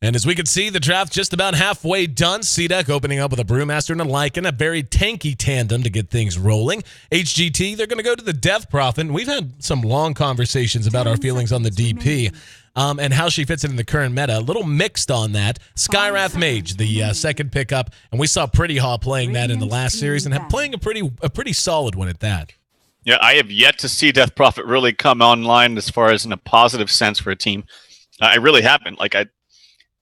And as we can see, the draft just about halfway done. CDEC opening up with a Brewmaster and a Lycan, a very tanky tandem to get things rolling. HGT, they're going to go to the Death Prophet. And we've had some long conversations about our feelings on the DP and how she fits in the current meta. A little mixed on that. Skywrath Mage, the second pickup, and we saw Pretty Haw playing that in the last series and playing a pretty solid one at that. Yeah, I have yet to see Death Prophet really come online as far as in a positive sense for a team. I really haven't. Like,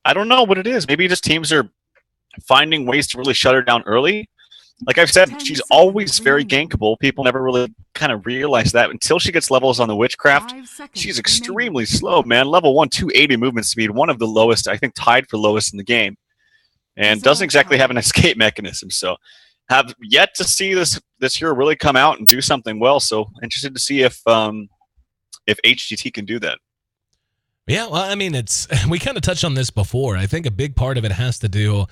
I don't know what it is. Maybe just teams are finding ways to really shut her down early. Like I've said, she's always very gankable. People never really kind of realize that until she gets levels on the Witchcraft. She's extremely slow, man. Level 1, 280 movement speed, one of the lowest, I think tied for lowest in the game. And doesn't exactly have an escape mechanism. So have yet to see this hero really come out and do something well. So interested to see if HGT can do that. Yeah, well, I mean, we kind of touched on this before. I think a big part of it has to do,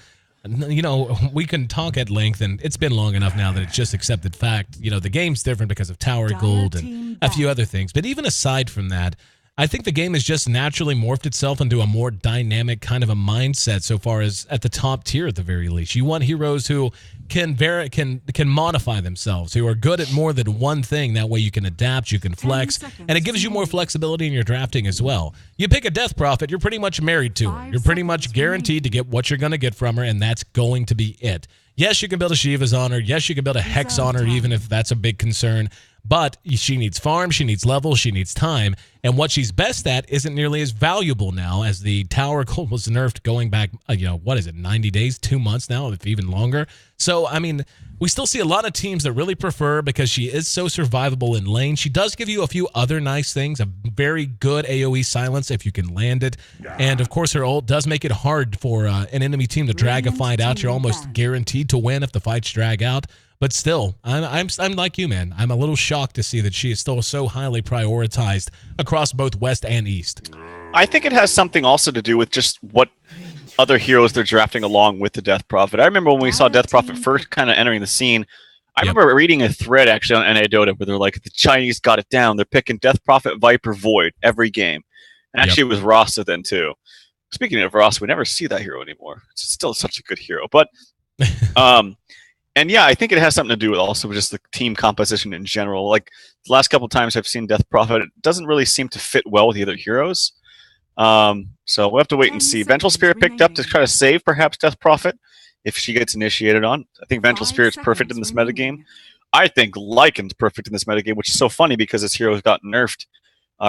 you know, we can talk at length, and it's been long enough now that it's just accepted fact. You know, the game's different because of Tower Gold and a few other things. But even aside from that, I think the game has just naturally morphed itself into a more dynamic kind of a mindset so far as at the top tier at the very least. You want heroes who can modify themselves, who are good at more than one thing. That way you can adapt, you can flex, and it gives you more flexibility in your drafting as well. You pick a Death Prophet, you're pretty much married to her. You're pretty much guaranteed to get what you're going to get from her, and that's going to be it. Yes, you can build a Shiva's on her. Yes, you can build a Hex on her, even if that's a big concern. But she needs farm, she needs levels, she needs time. And what she's best at isn't nearly as valuable now as the Tower Gold was nerfed going back, 90 days, 2 months now, if even longer. So, I mean, we still see a lot of teams that really prefer because she is so survivable in lane. She does give you a few other nice things, a very good AoE silence if you can land it. And, of course, her ult does make it hard for an enemy team to drag a fight out. You're almost guaranteed to win if the fights drag out. But still, I'm like you, man. I'm a little shocked to see that she is still so highly prioritized across both West and East. I think it has something also to do with just what other heroes they're drafting along with the Death Prophet. I remember when we saw Death Prophet first kind of entering the scene, I remember reading a thread actually on NA Dota where they're like, the Chinese got it down. They're picking Death Prophet, Viper, Void every game. And actually it was Rasa then too. Speaking of Rasa, we never see that hero anymore. It's still such a good hero. But and yeah, I think it has something to do with also just the team composition in general. Like the last couple of times I've seen Death Prophet, it doesn't really seem to fit well with the other heroes. So we'll have to wait and see. Vengeful Spirit picked up to try to save perhaps Death Prophet if she gets initiated on. I think Vengeful Spirit's perfect in this metagame. I think Lycan's perfect in this metagame, which is so funny because this hero has gotten nerfed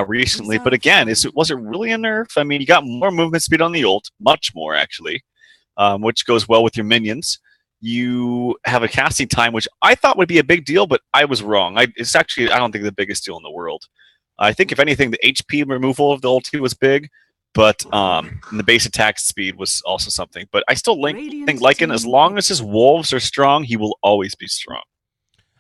recently. But again, was it really a nerf? I mean, you got more movement speed on the ult, much more actually, which goes well with your minions. You have a casting time, which I thought would be a big deal, but I was wrong. It's actually, I don't think, the biggest deal in the world. I think, if anything, the HP removal of the ulti was big, but the base attack speed was also something. But I still think Lycan, as long as his wolves are strong, he will always be strong.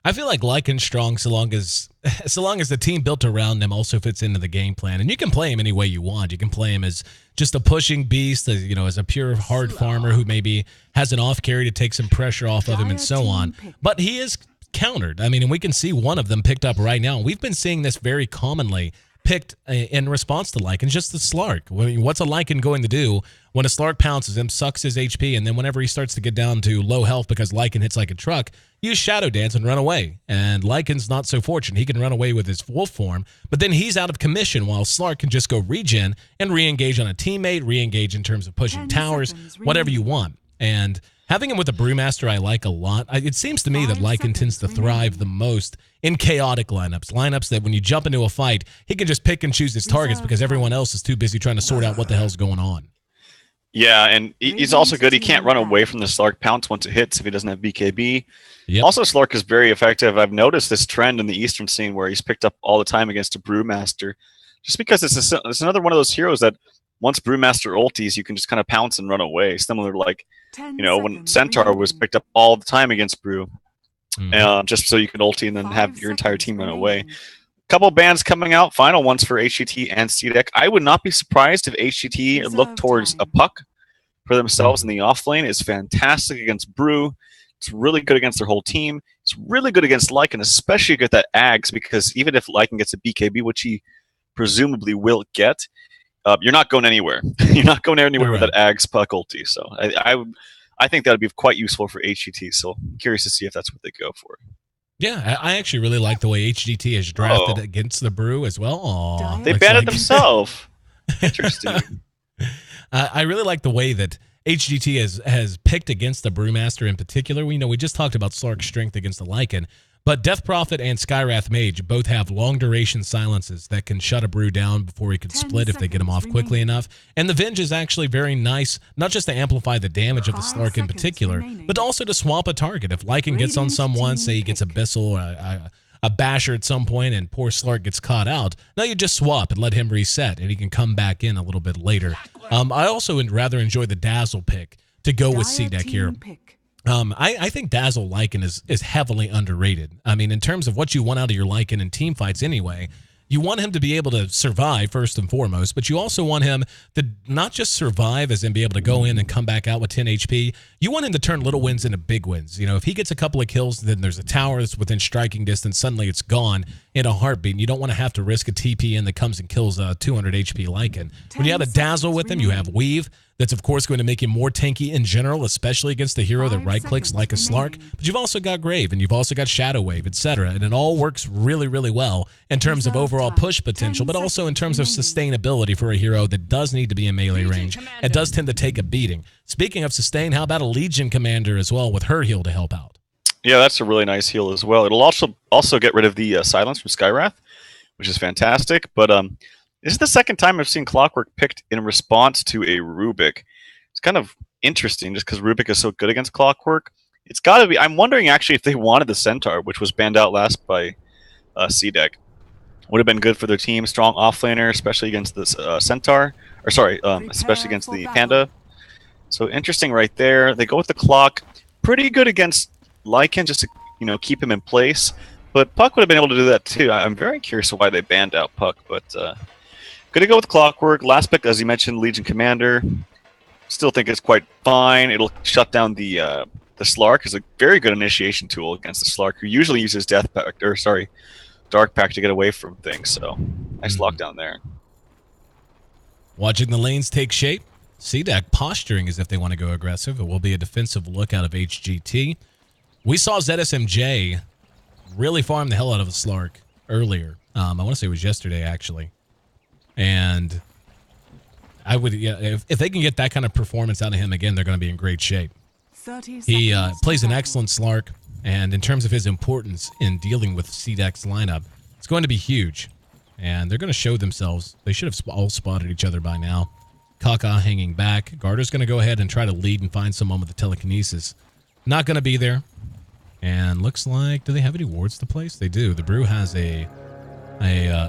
I feel like Lycan's strong so long as the team built around him also fits into the game plan. And you can play him any way you want. You can play him as just a pushing beast, as a pure hard farmer who maybe has an off carry to take some pressure off of him and so on. But he is countered. I mean, and we can see one of them picked up right now. We've been seeing this very commonly picked in response to Lycan, just the Slark. I mean, what's a Lycan going to do when a Slark pounces him, sucks his HP, and then whenever he starts to get down to low health because Lycan hits like a truck, use Shadow Dance and run away. And Lycan's not so fortunate. He can run away with his wolf form, but then he's out of commission while Slark can just go regen and re-engage on a teammate, re-engage in terms of pushing towers, whatever you want. And having him with a Brewmaster I like a lot. It seems to me that Lycan tends to thrive the most in chaotic lineups that when you jump into a fight, he can just pick and choose his targets because everyone else is too busy trying to sort out what the hell's going on. Yeah, and he's also good. He can't run away from the Slark pounce once it hits if he doesn't have BKB. Yep. Also, Slark is very effective. I've noticed this trend in the Eastern scene where he's picked up all the time against a Brewmaster, just because it's another one of those heroes that once Brewmaster ulties, you can just kind of pounce and run away. Similar to when Centaur was picked up all the time against Brew, just so you can ulti and then have your entire team run away. Couple bans coming out, final ones for HGT and CDEC. I would not be surprised if HGT look towards a puck for themselves in the off lane. It's fantastic against Brew. It's really good against their whole team. It's really good against Lycan, especially get that Ags, because even if Lycan gets a BKB, which he presumably will get, you're not going anywhere. You're not going anywhere with Right. that Ags Puck ulti. So I think that would be quite useful for HGT. So I'm curious to see if that's what they go for. Yeah, I actually really like the way HGT is drafted Oh. against the Brew as well. Aw, They looks banned it like- themselves. Interesting. I really like the way that HGT has picked against the Brewmaster in particular. We just talked about Slark's strength against the Lycan, but Death Prophet and Skywrath Mage both have long duration silences that can shut a Brew down before he can 10 split if they get him off quickly enough. And the Venge is actually very nice, not just to amplify the damage of the 5 Slark in seconds particular, remaining. but also to swap a target. If Lycan gets on Radiant someone, team say he gets a pick. Bissell or a Basher at some point and poor Slark gets caught out, now you just swap and let him reset and he can come back in a little bit later. I also would rather enjoy the Dazzle pick to go with Dire CDEC team here. pick. I think Dazzle Lycan is heavily underrated. I mean, in terms of what you want out of your Lycan in team fights anyway, you want him to be able to survive first and foremost, but you also want him to not just survive as in be able to go in and come back out with 10 HP. You want him to turn little wins into big wins. If he gets a couple of kills, then there's a tower that's within striking distance. Suddenly it's gone in a heartbeat. And you don't want to have to risk a TP in that comes and kills a 200 HP Lycan. When you have a 10 Dazzle seconds with him, you have Weave. That's, of course, going to make him more tanky in general, especially against a hero that 5 right-clicks like a seconds Slark. remaining. But you've also got Grave, and you've also got Shadow Wave, etc. And it all works really, really well in terms of Reserve overall time. push potential, 10 but also in terms of seconds sustainability for a hero that does need to be in melee range and does tend to take a beating. Speaking of sustain, how about a Legion Commander as well with her heal to help out? Yeah, that's a really nice heal as well. It'll also get rid of the silence from Skywrath, which is fantastic. But this is the second time I've seen Clockwork picked in response to a Rubik. It's kind of interesting just because Rubik is so good against Clockwork. It's got to be. I'm wondering actually if they wanted the Centaur, which was banned out last by CDEC. Would have been good for their team. Strong offlaner, especially against this Centaur. Or sorry, especially against the Panda. So interesting right there. They go with the Clock. Pretty good against Lycan, just to keep him in place. But Puck would have been able to do that too. I'm very curious why they banned out Puck. But gonna go with Clockwork. Last pick, as you mentioned, Legion Commander. Still think it's quite fine. It'll shut down the Slark. It's a very good initiation tool against the Slark, who usually uses Dark Pact to get away from things. So nice lockdown there. Watching the lanes take shape. CDEC posturing as if they want to go aggressive. It will be a defensive look out of HGT. We saw ZSMJ really farm the hell out of a Slark earlier. I want to say it was yesterday, actually. And I would, if they can get that kind of performance out of him again, they're going to be in great shape. 30 He seconds plays an to excellent Slark, and in terms of his importance in dealing with CDEC's lineup, it's going to be huge. And they're going to show themselves. They should have all spotted each other by now. Kaka hanging back. Garter's going to go ahead and try to lead and find someone with the telekinesis. Not going to be there. And looks like, do they have any wards to place? They do. The Brew has a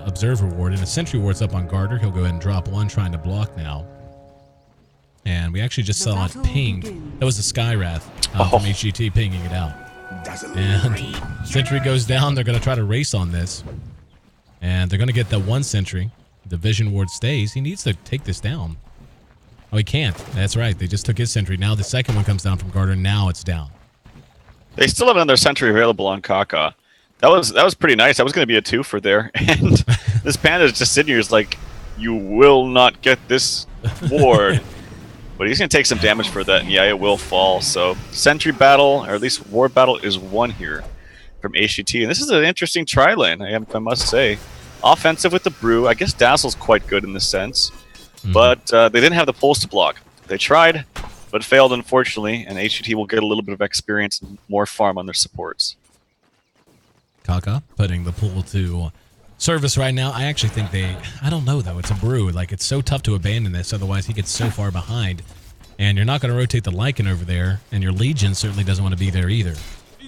observer ward and a sentry ward's up on Garter. He'll go ahead and drop one, trying to block now. And we actually just The saw it battle pinged. begins. That was the Skywrath from HGT pinging it out. And sentry goes down. They're going to try to race on this. And they're going to get that one sentry. The vision ward stays. He needs to take this down. Oh, he can't. That's right. They just took his sentry. Now the second one comes down from Garter. Now it's down. They still have another sentry available on Kaka. That was pretty nice. That was going to be a 2-for there. And this Panda is just sitting here is like, you will not get this ward. But he's going to take some damage for that, and yeah, it will fall. So sentry battle, or at least ward battle, is won here from HGT. And this is an interesting tri-lane, I must say. Offensive with the Brew. I guess Dazzle's quite good in this sense. But they didn't have the pulse to block. They tried, but failed, unfortunately. And HGT will get a little bit of experience and more farm on their supports. Kaka putting the pool to service right now. I actually think I don't know though. It's a Brew. Like, it's so tough to abandon this. Otherwise, he gets so far behind. And you're not going to rotate the Lycan over there. And your Legion certainly doesn't want to be there either.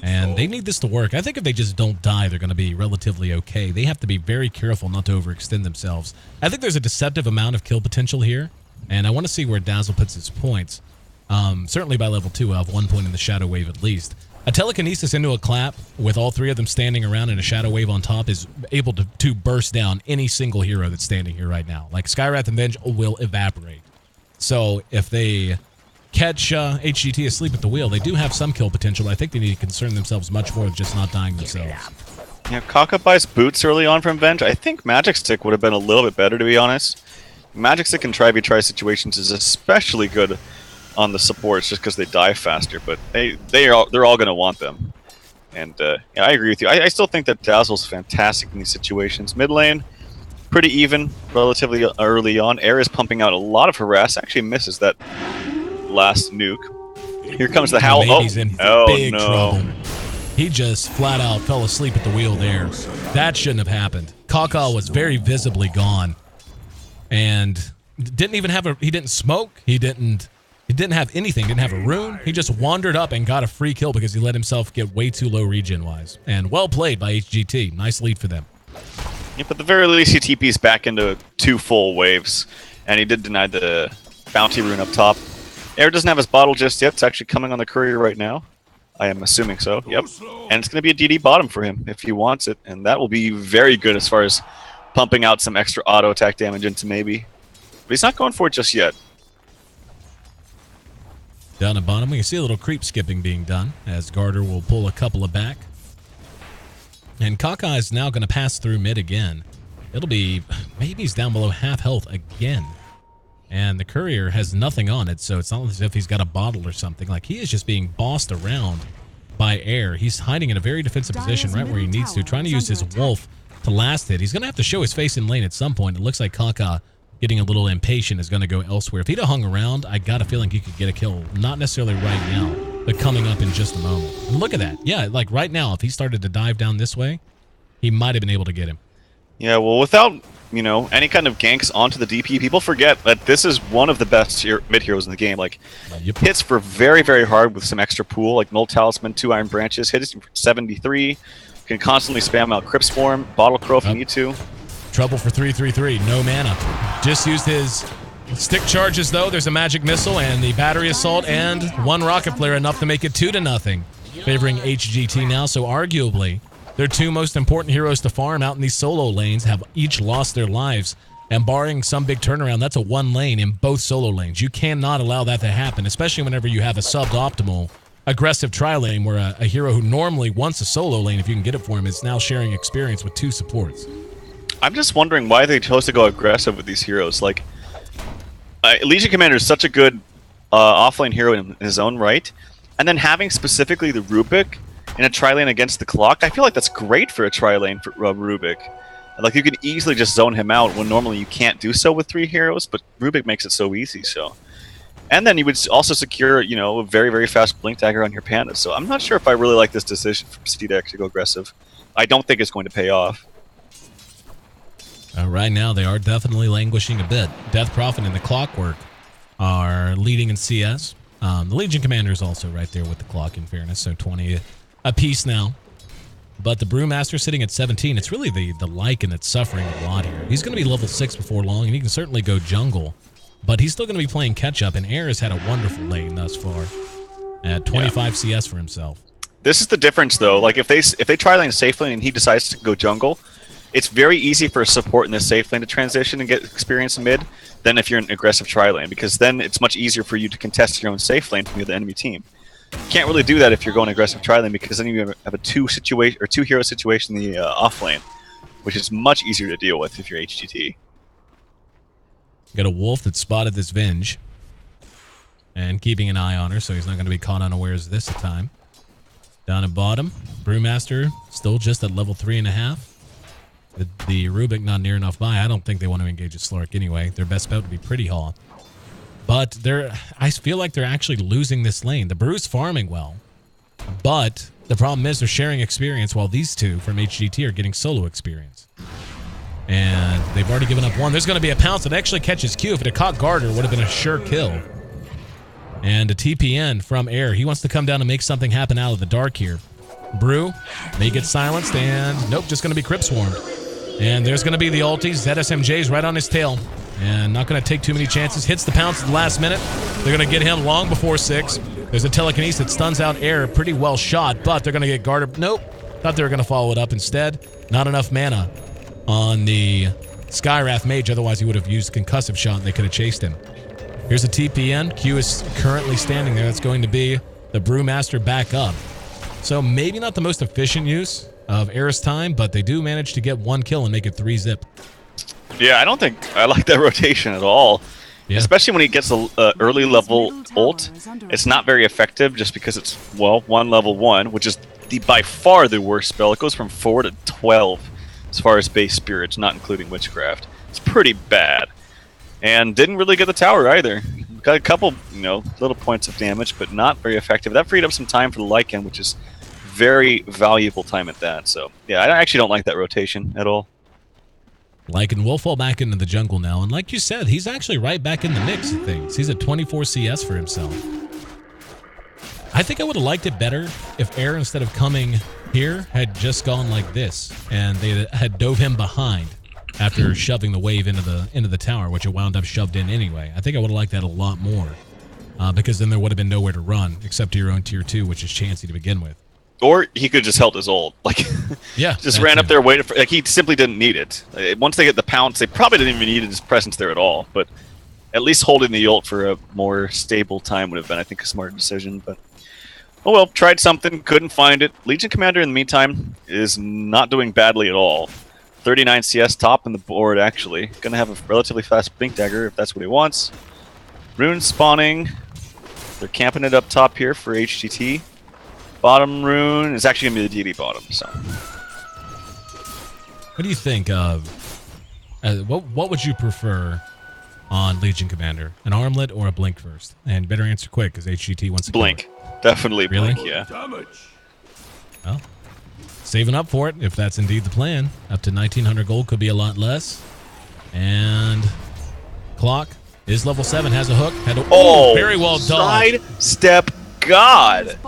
And they need this to work. I think if they just don't die, they're going to be relatively okay. They have to be very careful not to overextend themselves. I think there's a deceptive amount of kill potential here. And I want to see where Dazzle puts his points. Certainly by level 2, I'll have 1 point in the Shadow Wave at least. A telekinesis into a clap with all 3 of them standing around and a Shadow Wave on top is able to burst down any single hero that's standing here right now. Like, Skywrath and Venge will evaporate. So if they catch HGT asleep at the wheel, they do have some kill potential. I think they need to concern themselves much more with just not dying themselves. Yeah, Kaka buys boots early on from Venge. I think Magic Stick would have been a little bit better, to be honest. Magic Stick and try situations is especially good on the supports just because they die faster, but they're all going to want them. And yeah, I agree with you. I still think that Dazzle's fantastic in these situations. Mid lane, pretty even, relatively early on. Air is pumping out a lot of harass. Actually misses that last nuke. Here comes the Howl. He's in big no. trouble. He just flat out fell asleep at the wheel there. That shouldn't have happened. Kaka was very visibly gone. And didn't even have he didn't smoke. He didn't have anything. Didn't have a rune. He just wandered up and got a free kill because he let himself get way too low regen-wise. And well played by HGT. Nice lead for them. Yeah, but at the very least, he TP's back into 2 full waves. And he did deny the bounty rune up top. Air doesn't have his bottle just yet. It's actually coming on the courier right now. I am assuming so. Yep. And it's going to be a DD bottom for him if he wants it. And that will be very good as far as pumping out some extra auto attack damage into maybe. But he's not going for it just yet. Down at bottom, we can see a little creep skipping being done as Garter will pull a couple of back. And Kaka is now going to pass through mid again. It'll be, maybe he's down below half health again. And the courier has nothing on it, so it's not as if he's got a bottle or something. Like, he is just being bossed around by Air. He's hiding in a very defensive position right where he needs to, trying to use his wolf to last it. He's going to have to show his face in lane at some point. It looks like Kaka, getting a little impatient, is going to go elsewhere. If he'd have hung around, I got a feeling he could get a kill. Not necessarily right now, but coming up in just a moment. And look at that. Yeah, like right now, if he started to dive down this way, he might have been able to get him. Yeah, well, without, you know, any kind of ganks onto the DP, people forget that this is one of the best mid heroes in the game. Like, hits for very, very hard with some extra pool, like Null Talisman, 2 Iron Branches, hits for 73, can constantly spam out Crypt Swarm, Bottle Crow if you need to. Trouble for 333, no mana. Just used his stick charges though. There's a magic missile and the battery assault and 1 rocket flare, enough to make it 2-0, favoring HGT now. So arguably, their 2 most important heroes to farm out in these solo lanes have each lost their lives. And barring some big turnaround, that's a 1 lane in both solo lanes. You cannot allow that to happen, especially whenever you have a suboptimal aggressive tri-lane where a hero who normally wants a solo lane, if you can get it for him, is now sharing experience with 2 supports. I'm just wondering why they chose to go aggressive with these heroes. Like, Legion Commander is such a good offlane hero in his own right, and then having specifically the Rubik in a tri-lane against the clock, I feel like that's great for a tri-lane for Rubik. Like, you can easily just zone him out when normally you can't do so with 3 heroes, but Rubik makes it so easy, so. And then you would also secure, you know, a very, very fast Blink Dagger on your Panda. So I'm not sure if I really like this decision from CDEC to go aggressive. I don't think it's going to pay off. Right now, they are definitely languishing a bit. Death Prophet and the Clockwork are leading in CS. The Legion Commander is also right there with the clock, in fairness, so 20 apiece now. But the Brewmaster sitting at 17. It's really the Lycan that's suffering a lot here. He's going to be level 6 before long, and he can certainly go jungle. But he's still going to be playing catch-up, and Air has had a wonderful lane thus far at 25 CS for himself. This is the difference, though. Like, if they try lane safe lane and he decides to go jungle, it's very easy for a support in the safe lane to transition and get experience in mid than if you're in an aggressive tri lane, because then it's much easier for you to contest your own safe lane from the enemy team. You can't really do that if you're going aggressive tri lane, because then you have a 2 hero situation in the off lane, which is much easier to deal with if you're HGT. Got a wolf that spotted this Venge and keeping an eye on her, so he's not going to be caught unawares this time. Down at bottom, Brewmaster still just at level 3.5. The Rubik not near enough by. I don't think they want to engage a Slark anyway. Their best bet would be Pretty Haw. But I feel like they're actually losing this lane. The Brew's farming well, but the problem is they're sharing experience while these 2 from HGT are getting solo experience. And they've already given up 1. There's going to be a pounce that actually catches Q. If it had caught Garter, it would have been a sure kill. And a TPN from Air. He wants to come down and make something happen out of the dark here. Brew may get silenced, and nope, just going to be Crypt Swarmed. And there's going to be the ulties. ZSMJ's right on his tail. And not going to take too many chances. Hits the pounce at the last minute. They're going to get him long before 6. There's a telekinesis that stuns out Air. Pretty well shot, but they're going to get Garter. Nope. Thought they were going to follow it up instead. Not enough mana on the Skywrath Mage. Otherwise, he would have used Concussive Shot and they could have chased him. Here's a TPN. Q is currently standing there. That's going to be the Brewmaster back up. So maybe not the most efficient use of Air's time, but they do manage to get 1 kill and make it 3-zip. Yeah, I don't think I like that rotation at all. Yeah. Especially when he gets a early level ult, it's not very effective just because it's, well, 1 level 1, which is by far the worst spell. It goes from 4 to 12 as far as base spirits, not including witchcraft. It's pretty bad. And didn't really get the tower either. Got a couple, little points of damage, but not very effective. That freed up some time for the Lycan, which is very valuable time at that. So, yeah, I actually don't like that rotation at all. Lycan will fall back into the jungle now, and like you said, he's actually right back in the mix of things. He's at 24 CS for himself. I think I would have liked it better if Air, instead of coming here, had just gone like this, and they had dove him behind after shoving the wave into the tower, which it wound up shoved in anyway. I think I would have liked that a lot more, because then there would have been nowhere to run except to your own tier 2, which is Chansey to begin with. Or he could just held his ult. Like, yeah, just ran up there, waited for. Like, he simply didn't need it. Once they get the pounce, they probably didn't even need his presence there at all. But at least holding the ult for a more stable time would have been, I think, a smart decision. But oh well, tried something, couldn't find it. Legion Commander, in the meantime, is not doing badly at all. 39 CS top on the board, actually. Gonna have a relatively fast Blink Dagger if that's what he wants. Rune spawning. They're camping it up top here for HGT. Bottom rune is actually going to be the DD bottom. So, what do you think of? What would you prefer on Legion Commander? An armlet or a blink first? And better answer quick, because HGT wants to blink. Definitely really? Blink. Yeah. Well, saving up for it if that's indeed the plan. Up to 1,900 gold, could be a lot less. And clock is level 7. Has a hook. Very well dodged. Side step. God.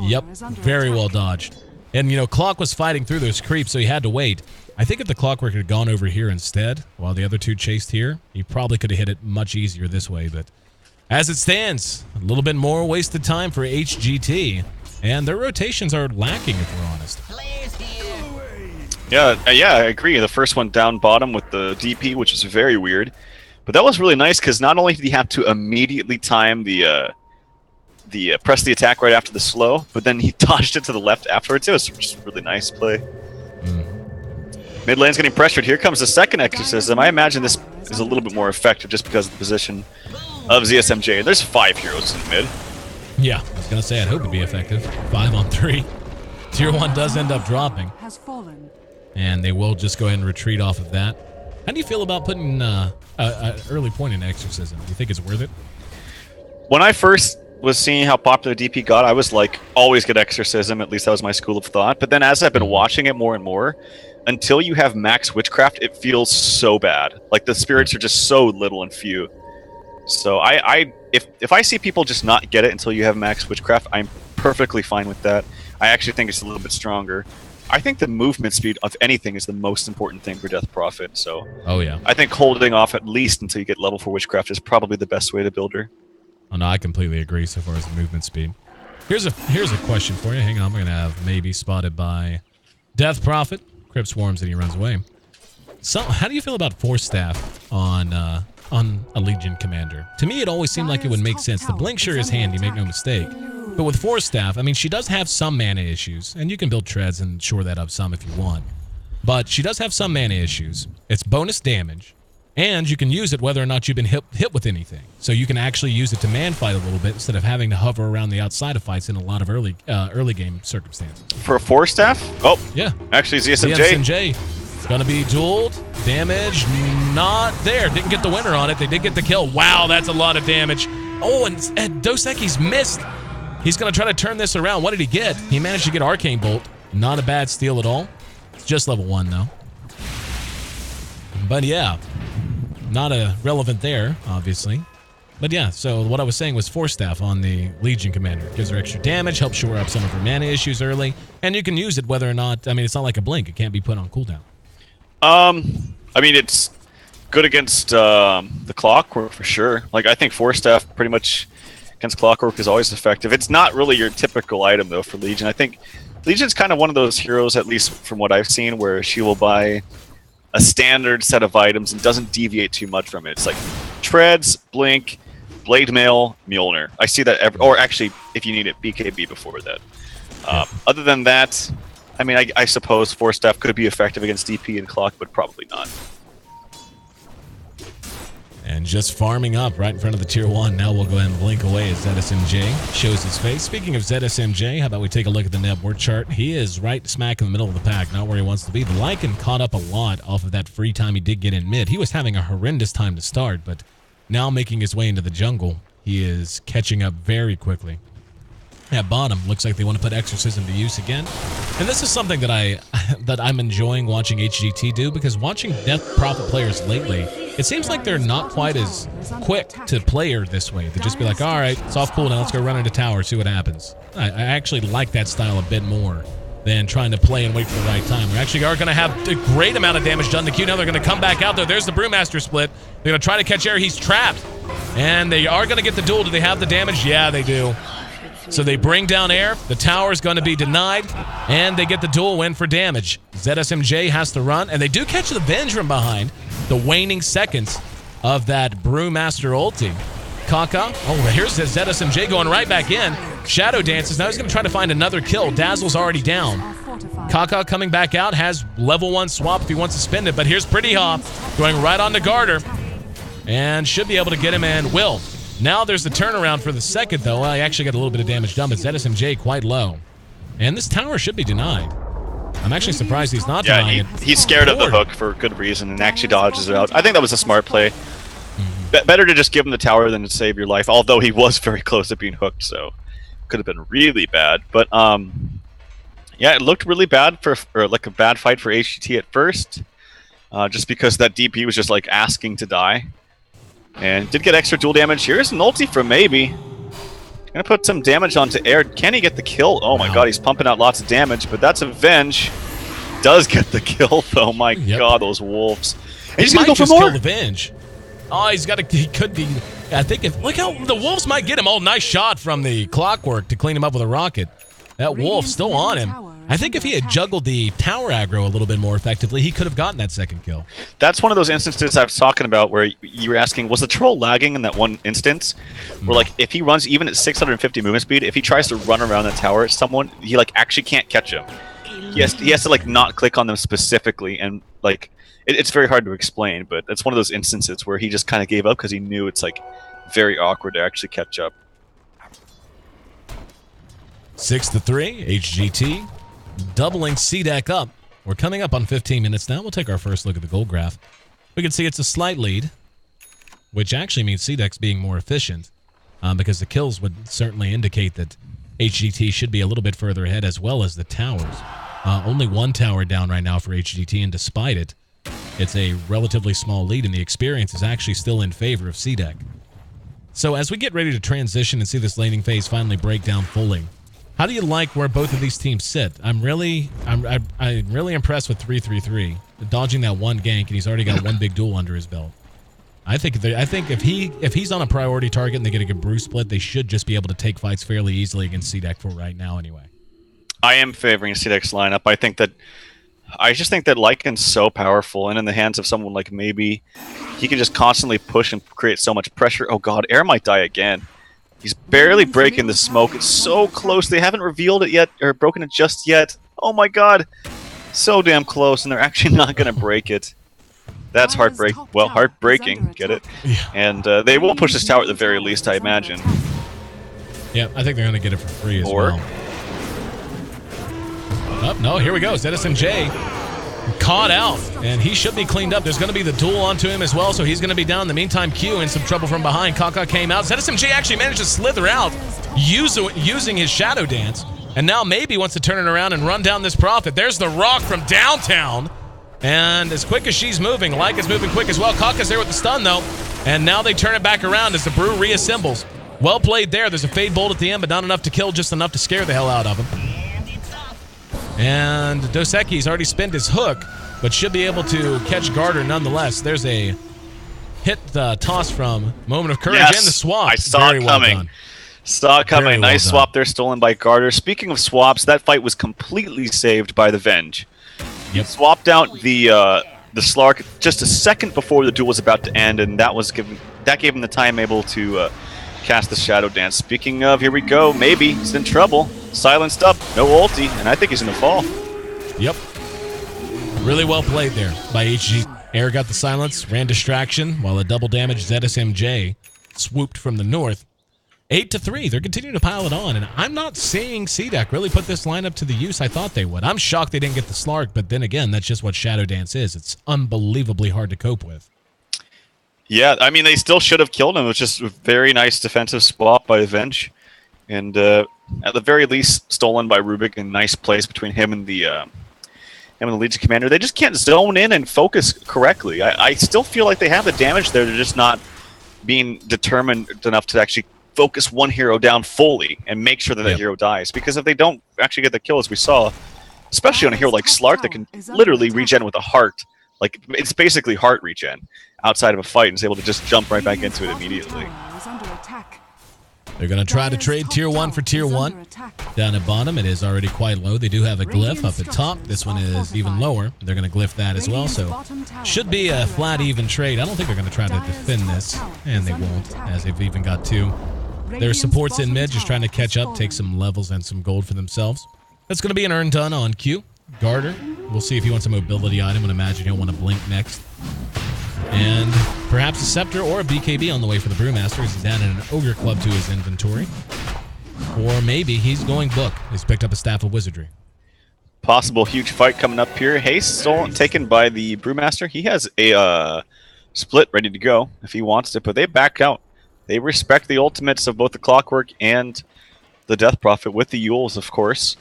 Yep, very well dodged. And, Clock was fighting through those creeps, so he had to wait. I think if the Clockwork had gone over here instead, while the other two chased here, he probably could have hit it much easier this way. But as it stands, a little bit more wasted time for HGT. And their rotations are lacking, if we're honest. Yeah, I agree. The first one down bottom with the DP, which is very weird. But that was really nice, because not only did he have to immediately time the press the attack right after the slow, but then he dodged it to the left afterwards. It was just a really nice play. Mid lane's getting pressured. Here comes the second exorcism. I imagine this is a little bit more effective just because of the position of ZSMJ. There's 5 heroes in mid. Yeah, I was going to say I'd hope it'd be effective. 5 on 3. Tier 1 does end up dropping. And they will just go ahead and retreat off of that. How do you feel about putting an early point in exorcism? Do you think it's worth it? When I first was seeing how popular DP got, I was like, always get exorcism. At least that was my school of thought. But then as I've been watching it more and more, until you have max witchcraft, it feels so bad. Like the spirits are just so little and few. So if I see people just not get it until you have max witchcraft, I'm perfectly fine with that. I actually think it's a little bit stronger. I think the movement speed of anything is the most important thing for Death Prophet. So I think holding off at least until you get level 4 witchcraft is probably the best way to build her. Oh, no, I completely agree so far as the movement speed. Here's a question for you. Hang on, I'm going to have maybe spotted by Death Prophet. Crypt swarms and he runs away. So, how do you feel about Force Staff on a Legion Commander? To me, it always seemed like it would make sense. The Blink sure is handy, make no mistake. But with Force Staff, I mean, she does have some mana issues, and you can build treads and shore that up some if you want. But she does have some mana issues. It's bonus damage. And you can use it whether or not you've been hit with anything. So you can actually use it to man fight a little bit instead of having to hover around the outside of fights in a lot of early game circumstances. For a Force Staff? Oh, yeah. Actually, ZSMJ. ZSMJ. Gonna be dueled. Damage not there. Didn't get the winner on it. They did get the kill. Wow, that's a lot of damage. Oh, and Dos Equis missed. He's gonna try to turn this around. What did he get? He managed to get Arcane Bolt. Not a bad steal at all. It's just level 1 though. But yeah. Not relevant there, obviously. But yeah, so what I was saying was Force Staff on the Legion Commander. Gives her extra damage, helps shore up some of her mana issues early, and you can use it whether or not, I mean, it's not like a blink. It can't be put on cooldown. I mean, it's good against the Clockwork for sure. Like, I think Force Staff pretty much against Clockwork is always effective. It's not really your typical item, though, for Legion. I think Legion's kind of one of those heroes, at least from what I've seen, where she will buy a standard set of items and doesn't deviate too much from it. It's like Treads, Blink, Blade Mail, Mjolnir. I see that, or actually, if you need it, BKB before that. Other than that, I mean, I suppose Force Staff could be effective against DP and Clock, but probably not. And just farming up right in front of the tier 1. Now we'll go ahead and blink away as ZSMJ shows his face. Speaking of ZSMJ, how about we take a look at the net worth chart? He is right smack in the middle of the pack, not where he wants to be. The Lycan caught up a lot off of that free time he did get in mid. He was having a horrendous time to start, but now making his way into the jungle, he is catching up very quickly. At bottom, looks like they want to put Exorcism to use again. And this is something that I'm enjoying watching HGT do, because watching Death Prophet players lately, it seems like they're not quite as quick to player this way. They just be like, all right, it's off cooldown, let's go run into tower, see what happens. I actually like that style a bit more than trying to play and wait for the right time. We actually are going to have a great amount of damage done to Q. Now they're going to come back out there. There's the Brewmaster split. They're going to try to catch air. He's trapped. And they are going to get the duel. Do they have the damage? Yeah, they do. So they bring down air, the tower is going to be denied, and they get the duel win for damage. ZSMJ has to run, and they do catch the Venge from behind, the waning seconds of that Brewmaster ulti. Kaka, oh, here's the ZSMJ going right back in. Shadow dances, now he's going to try to find another kill. Dazzle's already down. Kaka coming back out, has level 1 swap if he wants to spend it, but here's Pretty Haw going right on to Garter, and should be able to get him, and will. Now there's the turnaround for the second, though. Well, he actually got a little bit of damage done, but ZSMJ quite low. And this tower should be denied. I'm actually surprised he's not denying it. He's scared of the hook for good reason and actually dodges it out. I think that was a smart play. Better to just give him the tower than to save your life, although he was very close to being hooked, so could have been really bad. But, yeah, it looked really bad or like a bad fight for HGT at first, just because that DP was just, like, asking to die. And did get extra duel damage. Here's an ulti from Maybe. Gonna put some damage onto air. Can he get the kill? Oh my god, he's pumping out lots of damage, but that's a Venge. Does get the kill though. My god, those wolves. And he's gonna go for more. Kill the Venge. Oh, he could be. I think look how the wolves might get him. Oh, nice shot from the Clockwork to clean him up with a rocket. That wolf still on him. I think if he had juggled the tower aggro a little bit more effectively, he could have gotten that second kill. That's one of those instances I was talking about where you were asking, was the troll lagging in that one instance? Where, like, if he runs even at 650 movement speed, if he tries to run around the tower at someone, he, like, actually can't catch him. He has to, like, not click on them specifically, and, like, it's very hard to explain, but it's one of those instances where he just kind of gave up because he knew it's, like, very awkward to actually catch up. 6-3, HGT. Doubling CDEC up. We're coming up on 15 minutes now. We'll take our first look at the goal graph. We can see it's a slight lead, which actually means CDEC's being more efficient, because the kills would certainly indicate that HGT should be a little bit further ahead, as well as the towers. Only one tower down right now for HGT, and despite it, it's a relatively small lead, and the experience is actually still in favor of CDEC. So as we get ready to transition and see this laning phase finally break down fully, how do you like where both of these teams sit? I'm really impressed with 333 dodging that one gank, and he's already got one big duel under his belt. I think if he's on a priority target and they get a good brew split, they should just be able to take fights fairly easily against CDEC for right now, anyway. I am favoring CDEC's lineup. I just think that Lycan's so powerful, and in the hands of someone like Maybe, he can just constantly push and create so much pressure. Oh god, air might die again. He's barely breaking the smoke. It's so close. They haven't revealed it yet, or broken it just yet. Oh my god. So damn close, and they're actually not going to break it. That's heartbreaking. Get it? Yeah. And they will push this tower at the very least, I imagine. Yeah, I think they're going to get it for free as well. Oh, no, here we go. ZSMJ caught out, and he should be cleaned up. There's going to be the duel onto him as well, so he's going to be down. In the meantime, Q in some trouble from behind. Kaka came out. ZSMJ actually managed to slither out using his Shadow Dance, and now Maybe wants to turn it around and run down this Prophet. There's the rock from downtown, and as quick as she's moving, Lyca's moving quick as well. Kaka's there with the stun, though, and now they turn it back around as the Brew reassembles. Well played there. There's a Fade Bolt at the end, but not enough to kill, just enough to scare the hell out of him. And Doseki's already spent his hook, but should be able to catch Garter nonetheless. There's a hit toss from Moment of Courage, and the swap. I saw it coming. Well, saw it coming. Nice swap there, stolen by Garter. Speaking of swaps, that fight was completely saved by the Venge. He swapped out the Slark just a second before the duel was about to end, and that gave him the time able to cast the Shadow Dance. Speaking of, here we go. Maybe he's in trouble. Silenced up, no ulti, and I think he's gonna fall. Yep. Really well played there by HG. Air got the silence, ran distraction, while a double damage ZSMJ swooped from the north. 8-3. They're continuing to pile it on, and I'm not seeing CDEC really put this lineup to the use I thought they would. I'm shocked they didn't get the Slark, but then again, that's just what Shadow Dance is. It's unbelievably hard to cope with. Yeah, I mean, they still should have killed him. It was just a very nice defensive spot by Avenge, and at the very least, stolen by Rubik. A nice place between him and the Legion Commander. They just can't zone in and focus correctly. I still feel like they have the damage there. They're just not being determined enough to actually focus one hero down fully and make sure that that hero dies. Because if they don't actually get the kill, as we saw, especially on a hero like Slark that can literally regen with a heart, like it's basically heart regen outside of a fight, and is able to just jump right back into it immediately. They're going to try to trade Tier 1 for Tier 1. Down at bottom, it is already quite low. They do have a glyph up at top. This one is even lower. They're going to glyph that as well, so should be a flat, even trade. I don't think they're going to try to defend this, and they won't, as they've even got 2. Their supports in mid, just trying to catch up, take some levels and some gold for themselves. That's going to be an earn done on Q. Garter, we'll see if he wants a mobility item, and imagine he'll want to blink next. And perhaps a Scepter or a BKB on the way for the Brewmaster, as he's added an Ogre Club to his inventory. Or maybe he's going Book. He's picked up a Staff of Wizardry. Possible huge fight coming up here. Haste stolen, taken by the Brewmaster. He has a split ready to go if he wants to, but they back out. They respect the ultimates of both the Clockwork and the Death Prophet with the Yules, of course.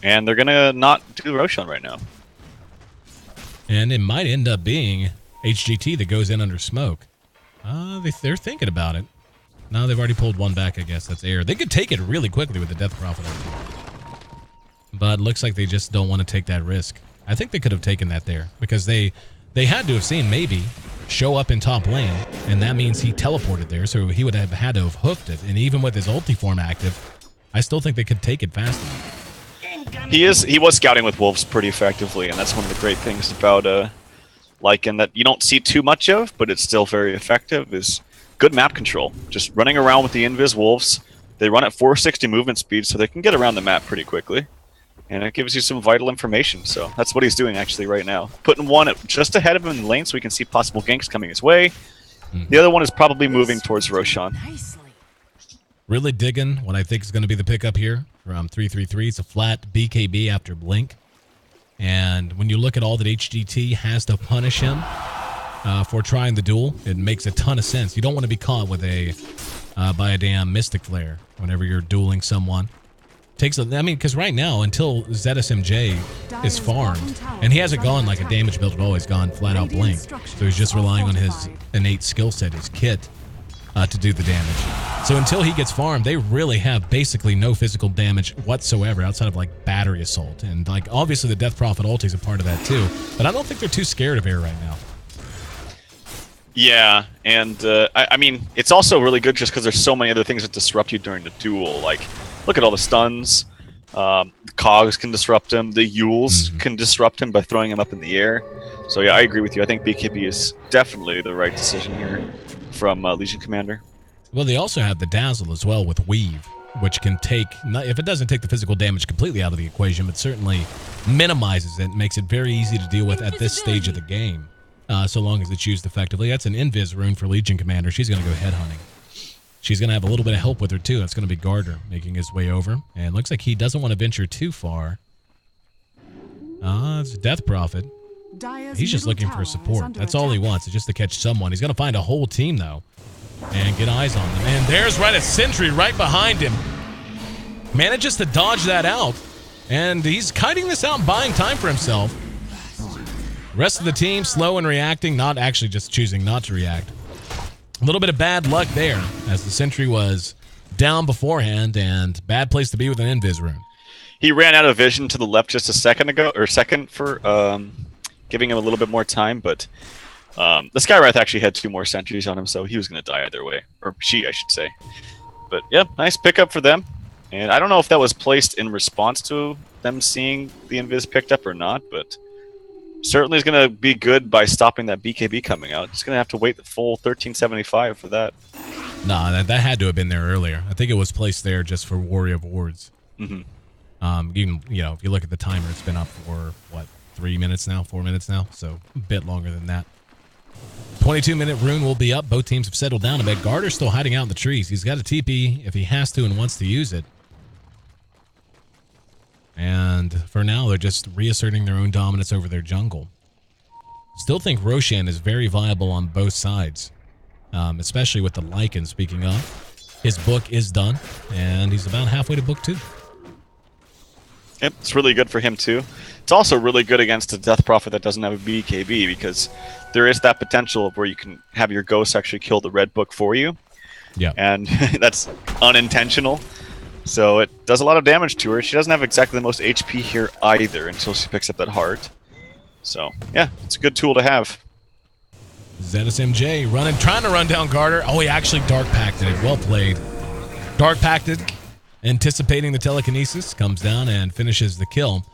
And they're going to not do Roshan right now. And it might end up being HGT that goes in under smoke. They're thinking about it. No, they've already pulled one back, I guess. That's Air. They could take it really quickly with the Death Prophet. But looks like they just don't want to take that risk. I think they could have taken that there, because they had to have seen maybe show up in top lane, and that means he teleported there, so he would have had to have hooked it. And even with his ulti form active, I still think they could take it fast enough. He was scouting with wolves pretty effectively, and that's one of the great things about Lycan that you don't see too much of, but it's still very effective, is good map control. Just running around with the Invis wolves. They run at 460 movement speed, so they can get around the map pretty quickly. And it gives you some vital information, so that's what he's doing actually right now. Putting one just ahead of him in the lane so we can see possible ganks coming his way. The other one is probably moving towards Roshan. Really digging what I think is going to be the pickup here from 333. It's a flat BKB after Blink. And when you look at all that HGT has to punish him for trying the duel, it makes a ton of sense. You don't want to be caught with by a damn Mystic Flare whenever you're dueling someone. Because right now, until ZSMJ is farmed, and he hasn't gone like a damage build, always gone flat out Blink. So he's just relying on his innate skill set, his kit, to do the damage. So until he gets farmed, they really have basically no physical damage whatsoever outside of like battery assault. And like obviously the Death Prophet ulti is a part of that too, but I don't think they're too scared of Air right now. Yeah, and I mean, it's also really good just because there's so many other things that disrupt you during the duel. Like, look at all the stuns. The Cogs can disrupt him. The Yules can disrupt him by throwing him up in the air. So yeah, I agree with you. I think BKB is definitely the right decision here from Legion Commander. Well, they also have the Dazzle as well with Weave, which can take, if it doesn't take the physical damage completely out of the equation, but certainly minimizes it, makes it very easy to deal with at this stage of the game, so long as it's used effectively. That's an Invis rune for Legion Commander. She's going to go headhunting. She's going to have a little bit of help with her, too. That's going to be Garter making his way over. And it looks like he doesn't want to venture too far. It's a Death Prophet. He's just looking for support. That's all he wants, is just to catch someone. He's going to find a whole team, though, and get eyes on them. And there's right a sentry right behind him. Manages to dodge that out. And he's kiting this out and buying time for himself. Rest of the team slow and reacting, not actually just choosing not to react. A little bit of bad luck there, as the sentry was down beforehand, and bad place to be with an Invis rune. He ran out of vision to the left just a second ago, or second for giving him a little bit more time, but the Skywrath actually had 2 more sentries on him, so he was going to die either way. Or she, I should say. But yeah, nice pickup for them. And I don't know if that was placed in response to them seeing the Invis picked up or not, but certainly is going to be good by stopping that BKB coming out. Just going to have to wait the full 1375 for that. No, that had to have been there earlier. I think it was placed there just for Warrior of Wards. Even, if you look at the timer, it's been up for, what, 3 minutes now, 4 minutes now, so a bit longer than that. 22-minute rune will be up. Both teams have settled down a bit. Garter's still hiding out in the trees. He's got a TP if he has to and wants to use it. And for now, they're just reasserting their own dominance over their jungle. Still think Roshan is very viable on both sides, especially with the Lycan. Speaking of, his book is done, and he's about halfway to book 2. Yep, it's really good for him too. It's also really good against a Death Prophet that doesn't have a BKB, because there is that potential of where you can have your ghost actually kill the red book for you. Yeah. And that's unintentional. So it does a lot of damage to her. She doesn't have exactly the most HP here either until she picks up that heart. So, yeah, it's a good tool to have. ZSMJ trying to run down Garter. Oh, he actually Dark Pacted it. Well played. Dark Pacted, anticipating the telekinesis, comes down and finishes the kill.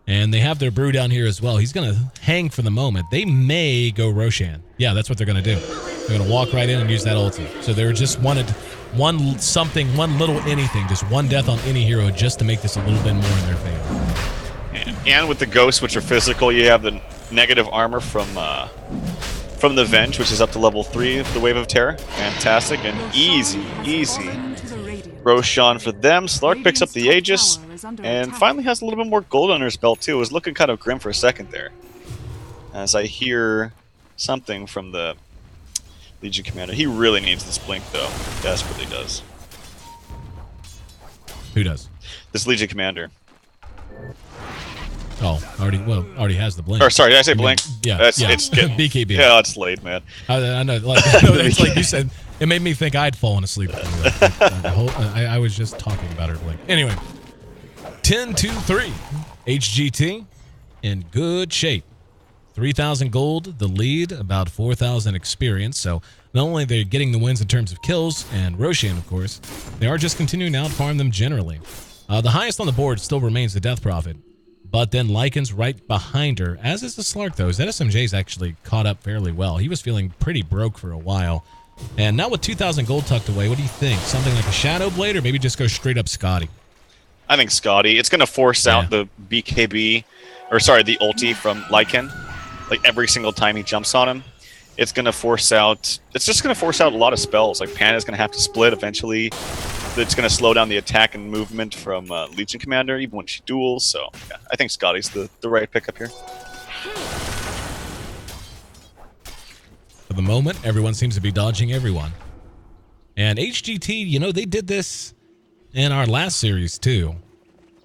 And they have their brew down here as well. He's going to hang for the moment. They may go Roshan. Yeah, that's what they're going to do. They're going to walk right in and use that ulti. So they just wanted one little anything, just one death on any hero just to make this a little bit more in their favor. And with the ghosts, which are physical, you have the negative armor from the Venge, which is up to level 3 of the Wave of Terror. Fantastic and easy. Roshan for them. Slark picks up the Aegis and finally has a little bit more gold under his belt too. It was looking kind of grim for a second there, as I hear something from the Legion Commander. He really needs this blink though. Desperately does. Who does? This Legion Commander. Oh, already has the blink. Or sorry, did I say blink? Yeah, It's getting, BKB. Yeah, it's late, man. I know. It's like you said. It made me think I'd fallen asleep. I was just talking about her blink. Anyway, 10-2-3. HGT in good shape. 3,000 gold, the lead, about 4,000 experience. So not only are they getting the wins in terms of kills, and Roshan, of course, they are just continuing to outfarm them generally. The highest on the board still remains the Death Prophet. But then Lycan's right behind her, as is the Slark, though. ZSMJ's actually caught up fairly well. He was feeling pretty broke for a while. And now with 2,000 gold tucked away, what do you think? Something like a Shadow Blade, or maybe just go straight up Scotty? I think Scotty. It's going to force out the BKB, or sorry, the ulti from Lycan. Like every single time he jumps on him, it's going to force out. It's just going to force out a lot of spells. Like Pana's going to have to split eventually. It's going to slow down the attack and movement from Legion Commander, even when she duels. So yeah, I think Scotty's the right pickup here. For the moment, everyone seems to be dodging everyone. And HGT, you know, they did this in our last series too.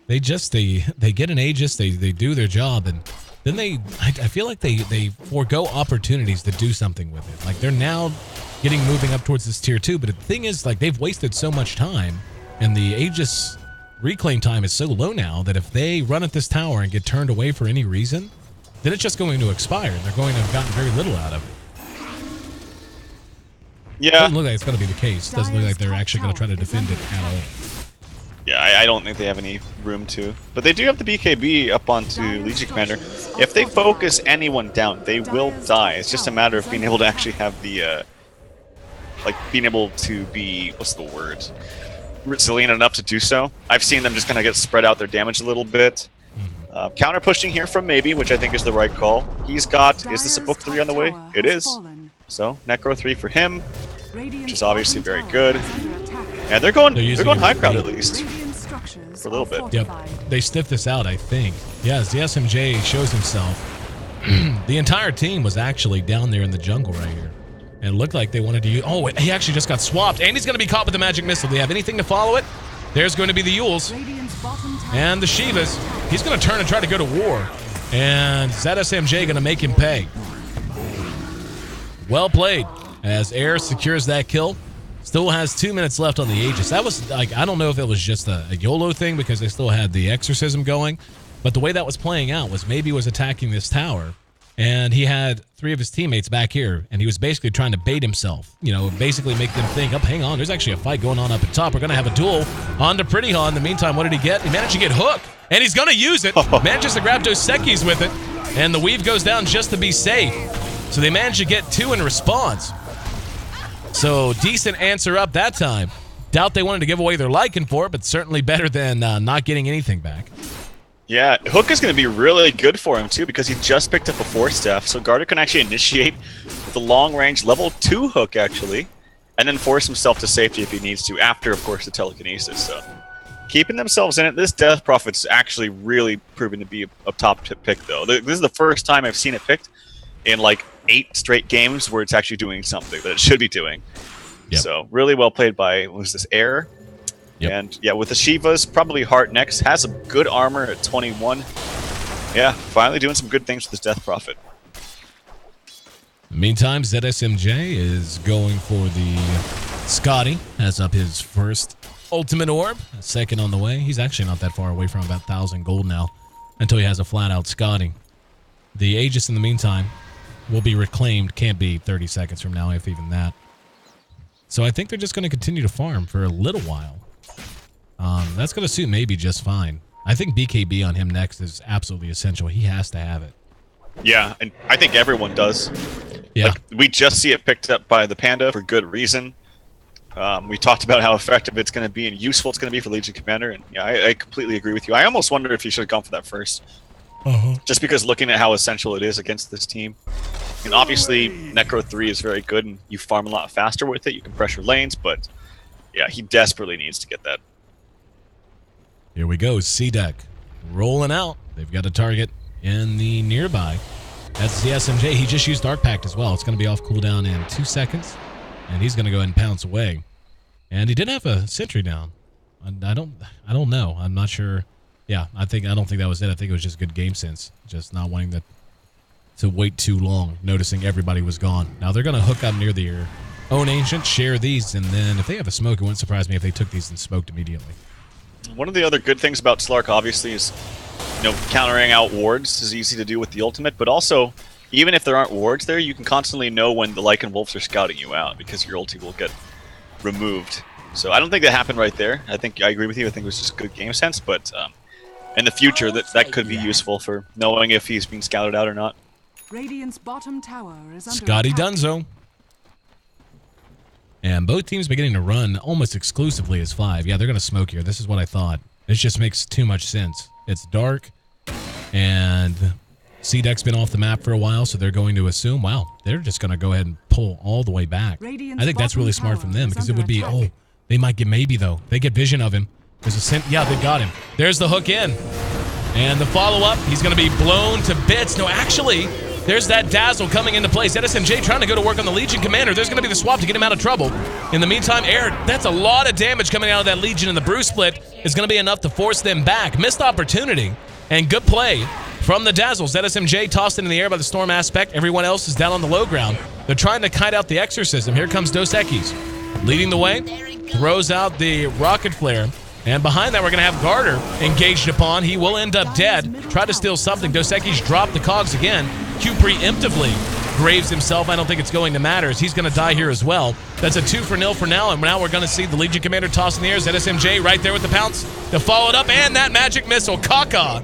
They get an Aegis, they do their job, and then I feel like they forego opportunities to do something with it. Like they're now moving up towards this tier 2, but the thing is, like, they've wasted so much time, and the Aegis reclaim time is so low now that if they run at this tower and get turned away for any reason, then it's just going to expire, and they're going to have gotten very little out of it. Yeah. Doesn't look like it's going to be the case. Doesn't look like they're actually going to try to defend it at all. Yeah, I don't think they have any room to. But they do have the BKB up onto Legion Commander. If they focus anyone down, they will die. It's just a matter of being able to actually have the being able to be, what's the word, resilient enough to do so. I've seen them just kind of get spread out their damage a little bit. Counter pushing here from Maybe, which I think is the right call. He's got, is this a book 3 on the way? It is. So Necro 3 for him, which is obviously very good. And they're going high ground at least for a little bit. Yep, they sniffed this out, I think. Yes, the SMJ shows himself. The entire team was actually down there in the jungle right here. And it looked like they wanted to use... Oh, he actually just got swapped. And he's going to be caught with the magic missile. Do they have anything to follow it? There's going to be the Yules. And the Shivas. He's going to turn and try to go to war. And ZSMJ going to make him pay. Well played. As Air secures that kill. Still has 2 minutes left on the Aegis. That was, like, I don't know if it was just a YOLO thing because they still had the exorcism going. But the way that was playing out was Maybe was attacking this tower. And he had 3 of his teammates back here, and he was basically trying to bait himself. You know, basically make them think, oh, hang on, there's actually a fight going on up at top. We're going to have a duel on to Pretty Han. In the meantime, what did he get? He managed to get Hook, and he's going to use it. Manages to grab Dos Equis with it, and the weave goes down just to be safe. So they managed to get 2 in response. So decent answer up that time. Doubt they wanted to give away their Lycan for it, but certainly better than not getting anything back. Yeah, Hook is going to be really good for him too because he just picked up a 4-staff, so Garter can actually initiate with a long-range level 2 Hook actually, and then force himself to safety if he needs to after, of course, the telekinesis. So keeping themselves in it, this Death Prophet's actually really proven to be a top pick though. This is the first time I've seen it picked in like 8 straight games where it's actually doing something that it should be doing. Yep. So really well played by, what was this, Air? Yep. And yeah, with the Shivas, probably Heart next, has some good armor at 21. Yeah, finally doing some good things with this Death Prophet. Meantime, ZSMJ is going for the Scotty, has up his first ultimate orb, second on the way. He's actually not that far away from about 1,000 gold now until he has a flat-out Scotty. The Aegis, in the meantime, will be reclaimed, can't be 30 seconds from now, if even that. So I think they're just going to continue to farm for a little while. That's going to suit maybe just fine. I think BKB on him next is absolutely essential. He has to have it. Yeah, and I think everyone does. Yeah. Like, we just see it picked up by the Panda for good reason. We talked about how effective it's going to be and useful it's going to be for Legion Commander, and yeah, I completely agree with you. I almost wonder if he should have gone for that first. Just because looking at how essential it is against this team. And obviously, Necro 3 is very good, and you farm a lot faster with it. You can pressure lanes, but yeah, he desperately needs to get that. Here we go, CDEC rolling out. They've got a target in the nearby. That's the SMJ. He just used Dark Pact as well. It's going to be off cooldown in 2 seconds, and he's going to go ahead and pounce away. And he did have a sentry down. I don't know. I'm not sure. Yeah, I don't think that was it. I think it was just good game sense, just not wanting to wait too long, noticing everybody was gone. Now they're going to hook up near their own ancient, share these, and then if they have a smoke, it wouldn't surprise me if they took these and smoked immediately. One of the other good things about Slark, obviously, is countering out wards is easy to do with the ultimate, but also, even if there aren't wards there, you can constantly know when the Lycan Wolves are scouting you out because your ulti will get removed. So I don't think that happened right there. I agree with you. I think it was just good game sense, but in the future, that could be useful for knowing if he's being scouted out or not. Radiant's bottom tower is under Scotty attack. Dunzo. And both teams beginning to run almost exclusively as 5. Yeah, they're going to smoke here. This is what I thought. This just makes too much sense. It's dark, and CDEC's been off the map for a while, so they're going to assume, wow, they're just going to go ahead and pull all the way back. Radiant's I think that's really smart from them because it would be, oh, they might get maybe, though. They get vision of him. There's a yeah, they got him. There's the hook in. And the follow-up, he's going to be blown to bits. No, actually, there's that dazzle coming into place. ZSMJ trying to go to work on the Legion Commander. There's going to be the swap to get him out of trouble. In the meantime, Air, that's a lot of damage coming out of that Legion, and the Brew Split is going to be enough to force them back. Missed opportunity, and good play from the Dazzle. ZSMJ tossed into the air by the Storm Aspect. Everyone else is down on the low ground. They're trying to kite out the Exorcism. Here comes Dos Equis leading the way. Throws out the Rocket Flare. And behind that, we're going to have Garter engaged upon. He will end up dead. Try to steal something. Dos Equis dropped the cogs again. Q preemptively graves himself. I don't think it's going to matter as he's going to die here as well. That's a 2-0 for now, and now we're going to see the Legion Commander toss in the air. ZSMJ right there with the pounce to follow it up, and that magic missile. Kaka,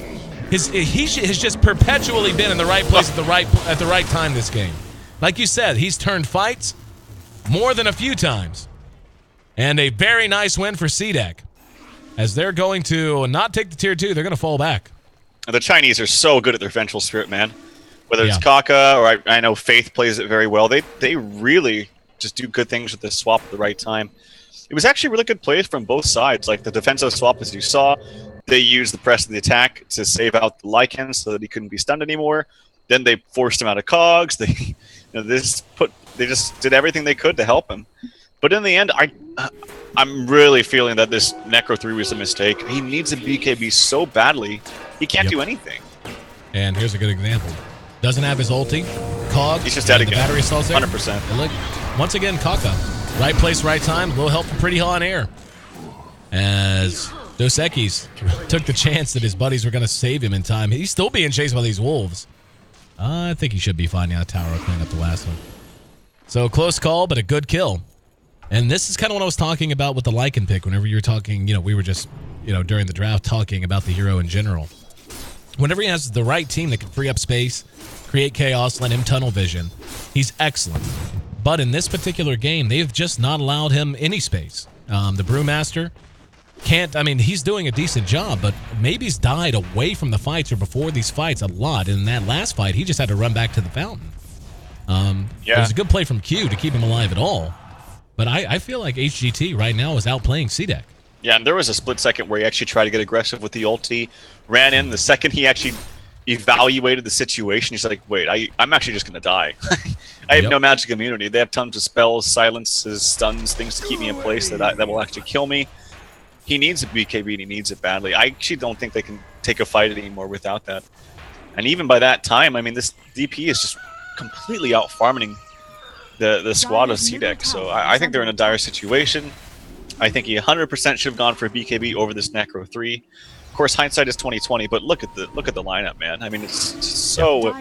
he has just perpetually been in the right place at the right time this game. Like you said, he's turned fights more than a few times. And a very nice win for CDEC. As they're going to not take the tier 2, they're going to fall back. The Chinese are so good at their Vengeful Spirit, man. Whether it's Kaka or I know Faith plays it very well, they really just do good things with this swap at the right time. It was actually really good plays from both sides. Like the defensive swap, as you saw, they used the press of the attack to save out the Lycan so that he couldn't be stunned anymore. Then they forced him out of cogs. They just did everything they could to help him. But in the end, I'm really feeling that this Necro 3 was a mistake. He needs a BKB so badly, he can't do anything. And here's a good example. Doesn't have his ulti. Cog. He's just dead again. Battery stalls there. 100%. And look, once again, Kaka. Right place, right time. A little help from Pretty Hot on air. As Dos Equis took the chance that his buddies were going to save him in time. He's still being chased by these wolves. I think he should be finding out Tower to clean up the last one. So close call, but a good kill. And this is kind of what I was talking about with the Lycan pick. Whenever you were talking, we were just, during the draft talking about the hero in general. Whenever he has the right team that can free up space, create chaos, let him tunnel vision, he's excellent. But in this particular game, they've just not allowed him any space. The Brewmaster can't. I mean, he's doing a decent job, but maybe's died away from the fights or before these fights a lot. And in that last fight, he just had to run back to the fountain. It was a good play from Q to keep him alive at all. But I feel like HGT right now is outplaying CDEC. Yeah, and there was a split second where he actually tried to get aggressive with the ulti, ran in. The second he actually evaluated the situation, he's like, wait, I'm actually just going to die. I have no magic immunity. They have tons of spells, silences, stuns, things to keep me in place that will actually kill me. He needs a BKB and he needs it badly. I actually don't think they can take a fight anymore without that. And even by that time, I mean, this DP is just completely out-farming the squad of CDEC. So I think they're in a dire situation. I think he 100% should have gone for a BKB over this Necro 3. Of course, hindsight is 20/20, but look at the lineup, man. I mean, it's so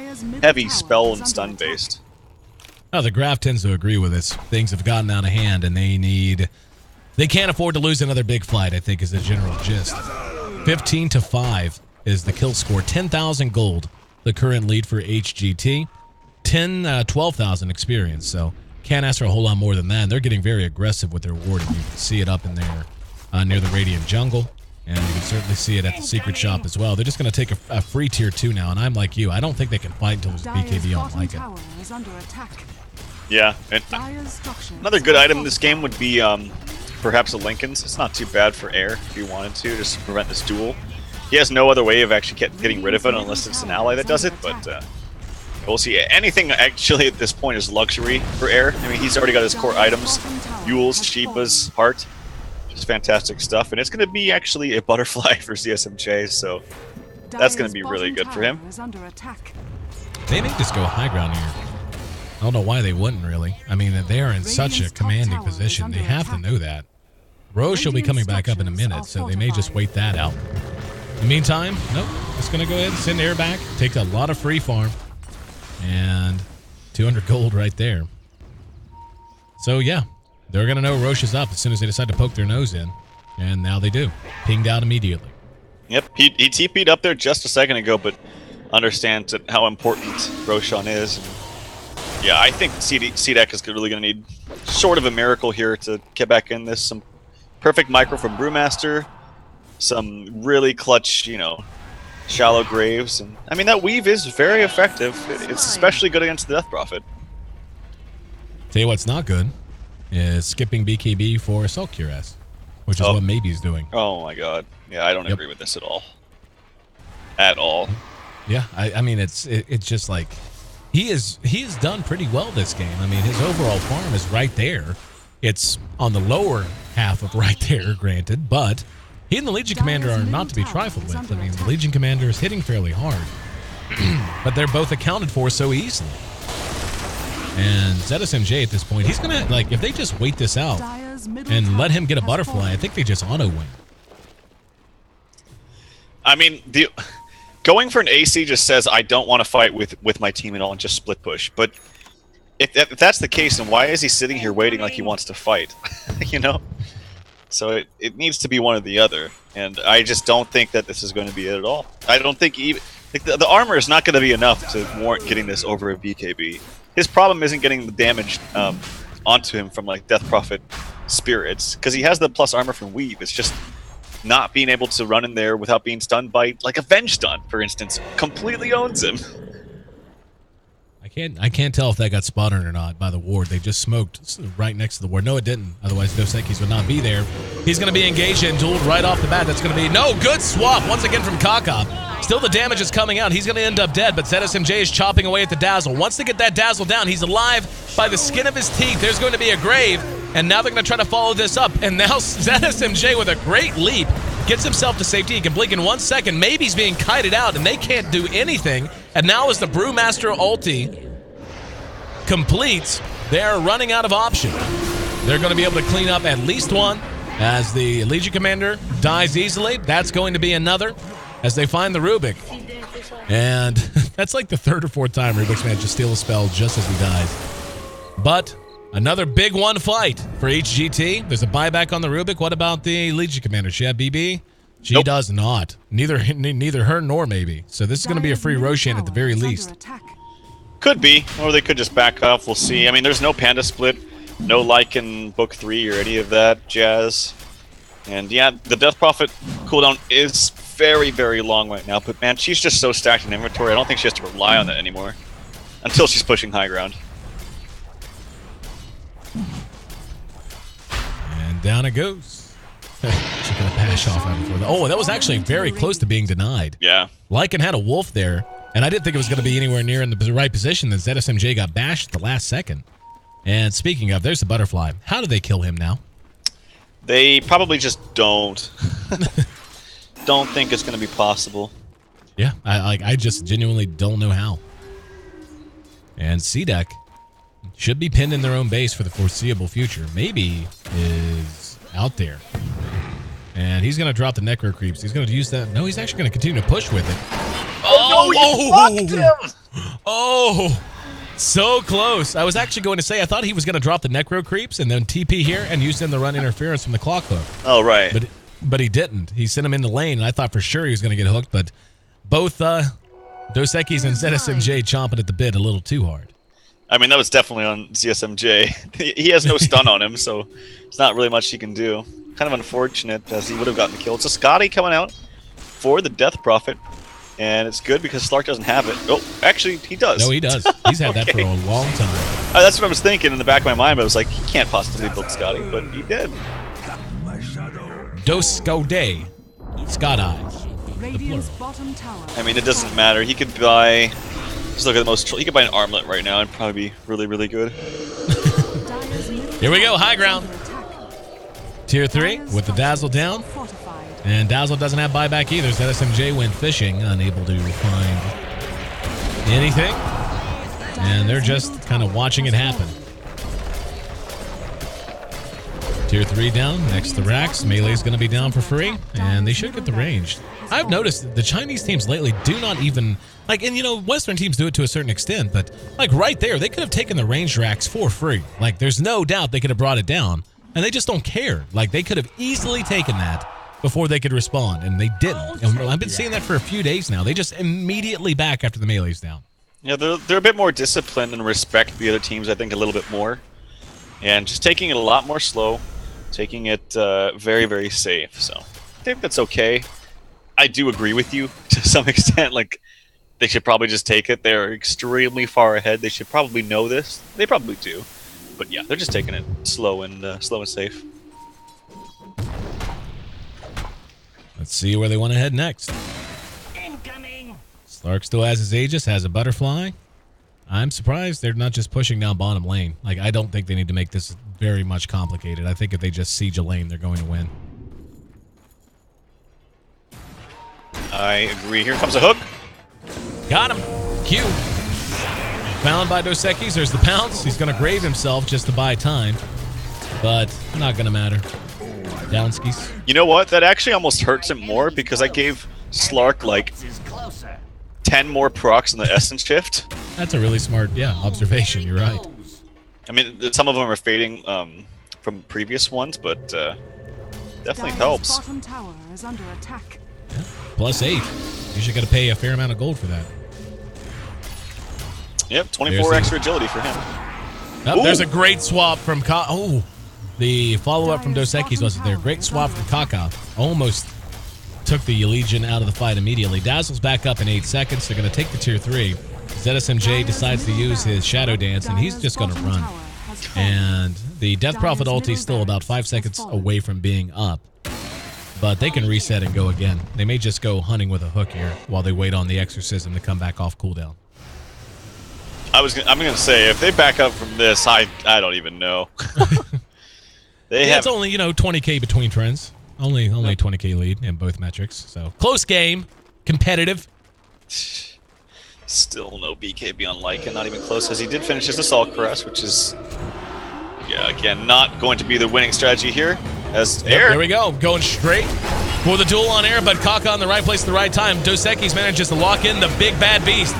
heavy spell and stun based. Oh, the graph tends to agree with this. Things have gotten out of hand, and they can't afford to lose another big fight, I think, is the general gist. 15-5 is the kill score. 10,000 gold, the current lead for HGT. 12,000 experience, so can't ask for a whole lot more than that. And they're getting very aggressive with their warding. You can see it up in there near the Radiant Jungle, and you can certainly see it at the Secret Shop as well. They're just going to take a free tier 2 now, and I'm like you. I don't think they can fight until there's BKB on like it. Yeah, and another good item in this game would be perhaps a Lincoln's. It's not too bad for air if you wanted to, just to prevent this duel. He has no other way of actually getting rid of it unless it's an ally that does it, but we'll see. Anything actually at this point is luxury for air. I mean, he's already got his core items, Yules, Sheepas, Heart. Just fantastic stuff, and it's going to be actually a butterfly for CSMJ, so that's going to be really good for him. They may just go high ground here. I don't know why they wouldn't, really. I mean, they are in such a commanding position. They have to know that. Roche will be coming back up in a minute, so they may just wait that out. In the meantime, nope. Just going to go ahead and send air back. Take a lot of free farm. And 200 gold right there. So, yeah. They're going to know Roche is up as soon as they decide to poke their nose in. And now they do. Pinged out immediately. Yep, he TP'd up there just a second ago, but understands how important Roshan is. And yeah, I think CDEC is really going to need sort of a miracle here to get back in this. Some perfect micro from Brewmaster. Some really clutch, shallow graves. And I mean, that weave is very effective. It's especially good against the Death Prophet. Tell you what's not good is skipping BKB for Assault Cuirass, which is what maybe's doing. Oh my god. Yeah, I don't agree with this at all. At all. Yeah, I mean, it's just like he has done pretty well this game. I mean, his overall farm is right there. It's on the lower half of right there, granted, but he and the Legion Commander are not to be trifled with. I mean, the Legion Commander is hitting fairly hard, but they're both accounted for so easily. And ZSMJ at this point, he's going to, like, if they just wait this out and let him get a butterfly, I think they just auto-win. I mean, going for an AC just says, I don't want to fight with my team at all and just split push. But if that's the case, then why is he sitting here waiting like he wants to fight? So it needs to be one or the other. And I just don't think that this is going to be it at all. I don't think even... Like, the armor is not going to be enough to warrant getting this over a BKB. His problem isn't getting the damage onto him from like Death Prophet spirits, because he has the plus armor from Weave. It's just not being able to run in there without being stunned by like a Venge stun, for instance, completely owns him. I can't tell if that got spotted or not by the ward. They just smoked right next to the ward. No, it didn't. Otherwise, Dos Equis would not be there. He's going to be engaged and dueled right off the bat. That's going to be no good swap once again from Kaka. Still, the damage is coming out. He's going to end up dead, but ZSMJ is chopping away at the Dazzle. Once they get that Dazzle down, he's alive by the skin of his teeth. There's going to be a grave, and now they're going to try to follow this up. And now ZSMJ with a great leap gets himself to safety. He can blink in 1 second. Maybe he's being kited out, and they can't do anything. And now as the Brewmaster ulti completes, they're running out of option. They're going to be able to clean up at least one as the Legion Commander dies easily. That's going to be another as they find the Rubik. And that's like the third or fourth time Rubik's managed to steal a spell just as he dies. But another big one fight for HGT. There's a buyback on the Rubik. What about the Legion Commander? She have BB? She does not. Neither her nor maybe. So this is going to be a free Roshan at the very least. Could be, or they could just back off. We'll see. I mean, there's no Panda split, no Lycan Book 3 or any of that jazz. And yeah, the Death Prophet cooldown is very, very long right now, but man, she's just so stacked in inventory, I don't think she has to rely on that anymore. Until she's pushing high ground. And down it goes. She's going to bash off right before that. Oh, that was actually very close to being denied. Yeah. Lycan had a wolf there, and I didn't think it was going to be anywhere near in the right position. Then ZSMJ got bashed at the last second. And speaking of, there's the butterfly. How do they kill him now? They probably just don't. Don't think it's going to be possible. Yeah, I just genuinely don't know how. And CDEC should be pinned in their own base for the foreseeable future. Maybe is out there. And he's going to drop the Necro Creeps. He's going to use that. No, he's actually going to continue to push with it. Oh, no, you fucked him! Oh, so close. I was actually going to say, I thought he was going to drop the Necro Creeps and then TP here and use them to run interference from the clock hook. Oh, right. But he didn't. He sent him in the lane, and I thought for sure he was going to get hooked, but both Dos Equis and ZSMJ chomping at the bit a little too hard. I mean, that was definitely on ZSMJ. He has no stun on him, so it's not really much he can do. Kind of unfortunate, as he would have gotten the kill. So Scotty coming out for the Death Prophet, and it's good because Slark doesn't have it. Oh, actually, he does. No, he does. He's had that for a long time. That's what I was thinking in the back of my mind, but I was like, he can't possibly build Scotty, but he did. Dos Scode. Scott Eyes. Radiant's bottom tower. I mean, it doesn't matter. He could buy. Just look at the most. He could buy an armlet right now and probably be really, really good. Here we go, high ground. Tier 3 with the Dazzle down. And Dazzle doesn't have buyback either. So ZSMJ went fishing, unable to find anything. And they're just kind of watching it happen. Tier 3 down, next to Rax. Melee's going to be down for free, and they should get the range. I've noticed that the Chinese teams lately do not even, like, and you know, Western teams do it to a certain extent, but like right there, they could have taken the ranged Rax for free. Like, there's no doubt they could have brought it down, and they just don't care. Like, they could have easily taken that before they could respond, and they didn't. And I've been seeing that for a few days now. They just immediately back after the melee's down. Yeah, they're a bit more disciplined and respect the other teams, I think, a little bit more. And just taking it a lot more slow. Taking it very, very safe. So I think that's okay. I do agree with you to some extent. Like, they should probably just take it. They're extremely far ahead. They should probably know this. They probably do. But yeah, they're just taking it slow and safe. Let's see where they want to head next. Incoming. Slark still has his Aegis, has a butterfly. I'm surprised they're not just pushing down bottom lane. Like, I don't think they need to make this very much complicated. I think if they just siege a lane, they're going to win. I agree. Here comes a hook. Got him. Q. Found by Dos Equis. There's the pounce. He's going to grave himself just to buy time. But not going to matter. Downskis. You know what? That actually almost hurts him more because I gave Slark like 10 more procs in the Essence Shift. That's a really smart, observation. You're right. I mean, some of them are fading from previous ones, but definitely helps. Bottom tower is under attack. Yeah. +8. You should got to pay a fair amount of gold for that. Yep, 24 extra agility for him. Oh, there's a great swap from the follow-up from Dos Equis wasn't there. Great swap from Kaka. Almost took the Legion out of the fight immediately. Dazzle's back up in 8 seconds. They're going to take the tier 3. ZSMJ decides to use his Shadow Dance, and he's just going to run. And the Death Prophet ulti is still about 5 seconds away from being up. But they can reset and go again. They may just go hunting with a hook here while they wait on the Exorcism to come back off cooldown. I'm gonna say, if they back up from this, I don't even know. It's only 20k between trends. Only 20k lead in both metrics. So close game, competitive. Still no BKB on Lycan, not even close, as he did finish his Assault Caress, which is, again, not going to be the winning strategy here. As Air. There we go, going straight for the duel on Air, but Kaka in the right place at the right time. Dos Equis manages to lock in the big bad beast.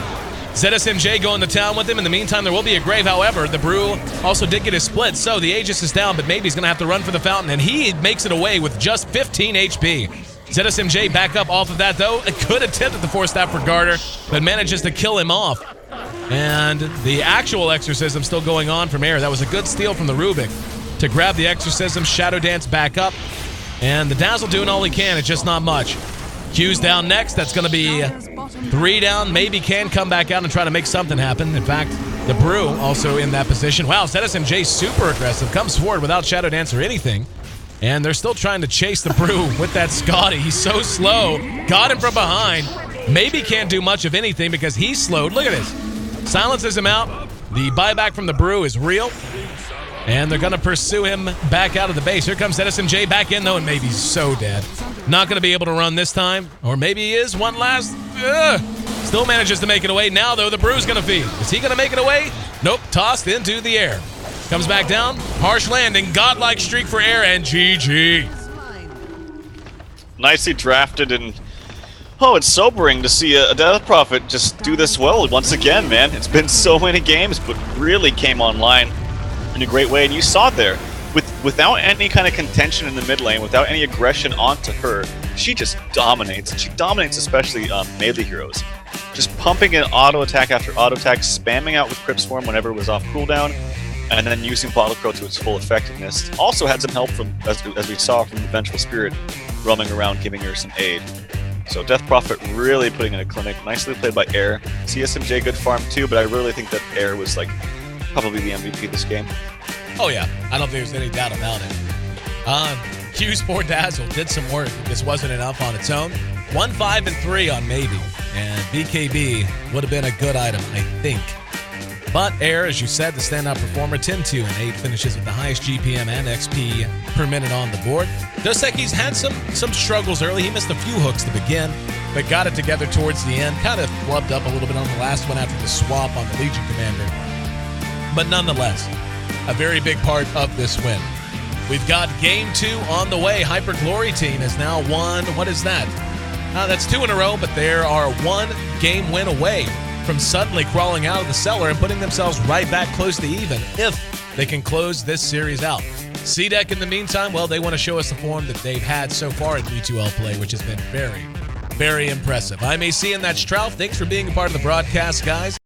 ZSMJ going to town with him. In the meantime, there will be a grave. However, the Brew also did get his split, so the Aegis is down, but maybe he's going to have to run for the fountain, and he makes it away with just 15 HP. ZSMJ back up off of that, though. It could attempt at the Force Staff for Garter, but manages to kill him off. And the actual Exorcism still going on from Air. That was a good steal from the Rubik to grab the Exorcism, Shadow Dance back up, And the Dazzle doing all he can. It's just not much. Q's down next. That's going to be 3 down. Maybe can come back out and try to make something happen. In fact, the Brew also in that position. Wow, CDEC super aggressive. Comes forward without Shadow Dance or anything. And they're still trying to chase the Brew with that Scotty. He's so slow. Got him from behind. Maybe can't do much of anything because he's slowed. Look at this. Silences him out. The buyback from the Brew is real. And they're going to pursue him back out of the base. Here comes CDEC back in, though, and maybe he's so dead. Not going to be able to run this time. Or maybe he is. One last. Still manages to make it away. Now, though, the Brew's going to feed. Is he going to make it away? Nope. Tossed into the air. Comes back down. Harsh landing. Godlike streak for air, and GG. Nicely drafted, and it's sobering to see a Death Prophet just do this well once again, man. It's been so many games, but really came online in a great way, and you saw it there. Without any kind of contention in the mid lane, without any aggression onto her, she just dominates. And she dominates especially melee heroes. Just pumping in auto attack after auto attack, spamming out with Crypt Swarm whenever it was off cooldown, and then using Bottle Crow to its full effectiveness. Also had some help from, as we saw, from the Vengeful Spirit roaming around, giving her some aid. So Death Prophet really putting in a clinic. Nicely played by Air. CSMJ good farm too, but I really think that Air was like probably the MVP this game. Oh yeah, I don't think there's any doubt about it. Q's for Dazzle did some work. This wasn't enough on its own. 1, 5, and 3 on Maybe, and BKB would have been a good item, I think. But Air, as you said, the standout performer, 10, 2, and 8 finishes with the highest GPM and XP per minute on the board. Doseki's had some struggles early. He missed a few hooks to begin, but got it together towards the end. Kind of flubbed up a little bit on the last one after the swap on the Legion Commander. But nonetheless, a very big part of this win. We've got Game 2 on the way. Hyper Glory team has now won. What is that? That's 2 in a row, but they are 1 game win away from suddenly crawling out of the cellar and putting themselves right back close to even if they can close this series out. CDEC, in the meantime, well, they want to show us the form that they've had so far in D2L play, which has been very, very impressive. I'm AC, and that's Trout. Thanks for being a part of the broadcast, guys.